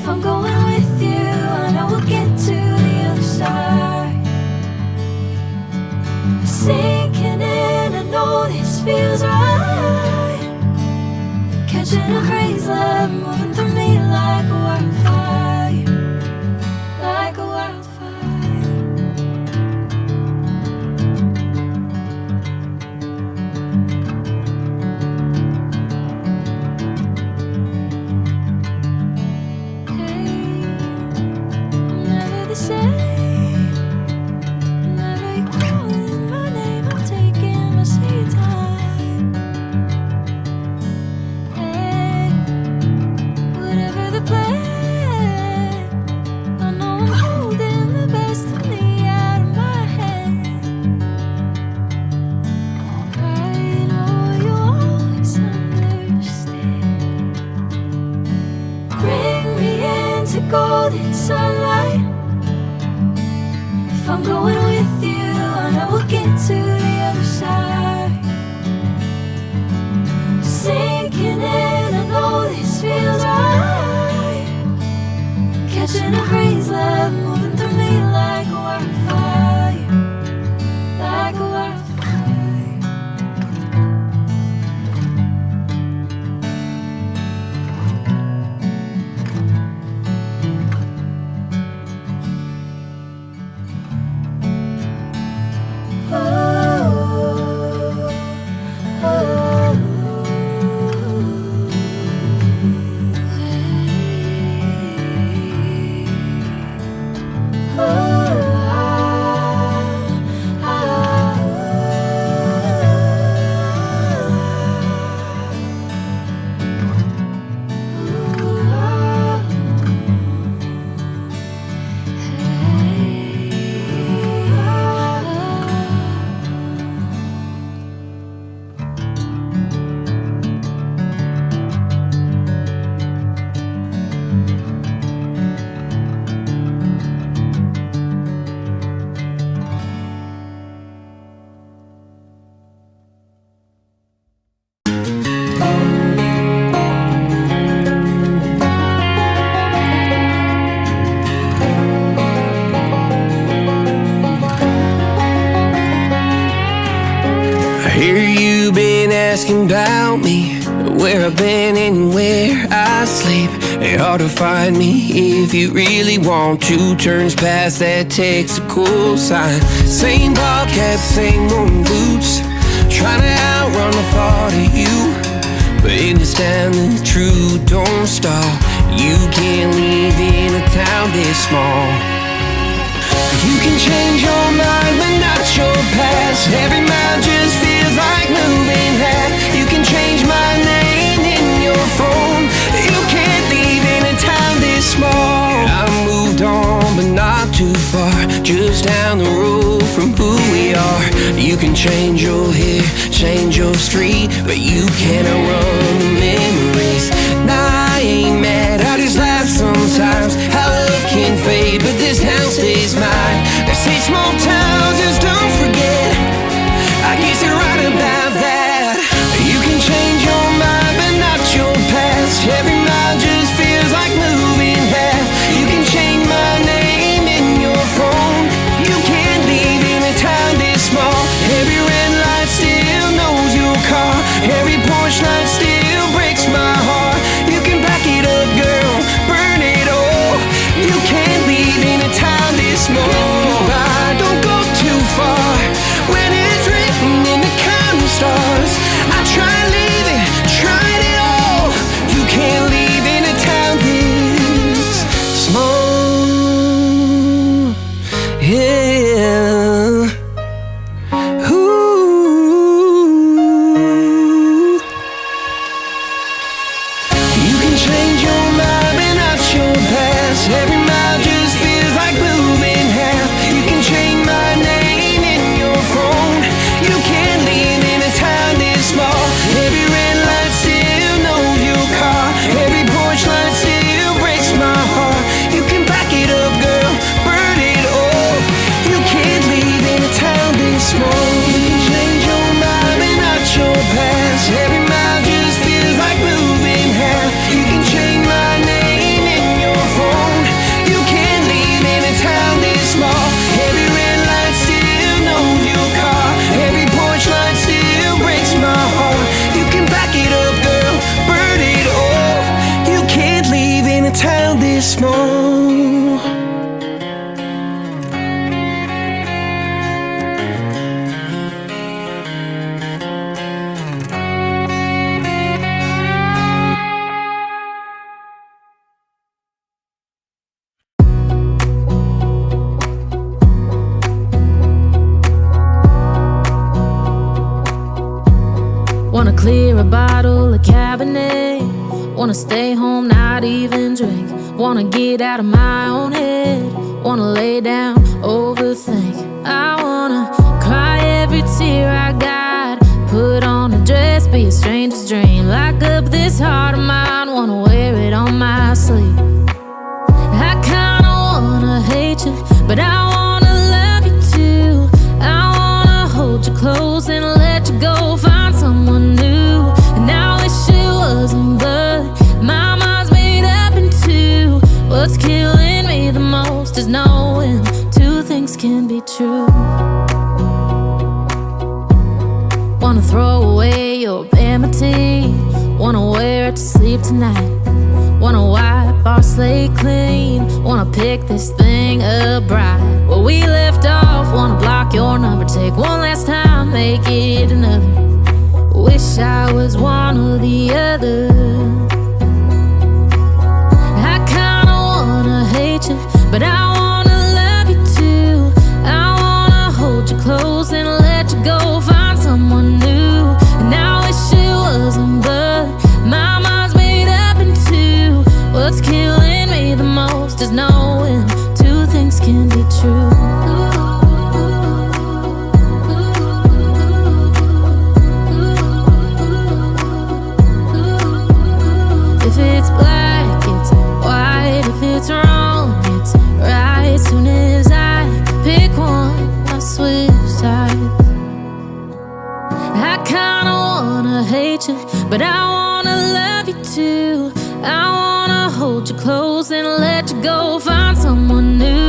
I'm going with you, I know we'll get to the other side. Sinking in, I know this feels right. Catching a crazy love, moving through me like a wildfire, like a wildfire. Golden sunlight. If I'm going with you, I know we'll get to the other side. Sinking in, I know this feels right. Catching a crazy love, moving through me like a wildfire, like a wildfire. Asking about me, where I've been and where I sleep. It's hard to find me if you really want to. Turns past that takes a cool sign. Same bobcat, same moon boots, trying to outrun the thought of you. But in this town the truth don't stop. You can't live in a town this small. You can change your mind but not your past. Every mile just feels like moving half. You can change my name in your phone. You can't leave in a town this small. I moved on but not too far, just down the road from who we are. You can change your hair, change your street, but you can't outrun the memories. Nah, I ain't mad, I just laugh sometimes. How love can fade, but this town stays mine. They say small towns just don't forget. I guess you're right about that. You can change your mind, but not your past. Every mile just feels like moving half. You can change my name in your phone. You can't leave in a town this small. Every red light still knows your car. Every Porsche light still breaks my heart. You can back it up, girl, burn it all. You can't leave in a town this small. Don't go this small. Wanna clear a bottle of Cabernet. Wanna stay home, not even drink. Wanna get out of my own head. Wanna lay down, overthink. I wanna cry every tear I got. Put on a dress, be a stranger's dream. Lock up this heart of mine, wanna wear it on my sleeve. I kinda wanna hate you, but I wanna love you too. I wanna hold you close and let you go. Find someone new, and I wish it wasn't, but my mind's made up in two. What's killing me the most is knowing two things can be true. Wanna throw away your vanity. Wanna wear it to sleep tonight. Wanna wipe our slate clean. Wanna pick this thing up right where we left off. Wanna block your number, take one last time, make it another. Wish I was one or the other. I kinda wanna hate you, but I wanna love you too. I wanna hold you close and let you go. Find someone new, and I wish it wasn't, but my mind's made up in two. What's killing me the most is knowing two things can be true. If it's black, it's white. If it's wrong, it's right. Soon as I pick one, I switch sides. I kinda wanna hate you, but I wanna love you too. I wanna hold you close and let you go. Find someone new.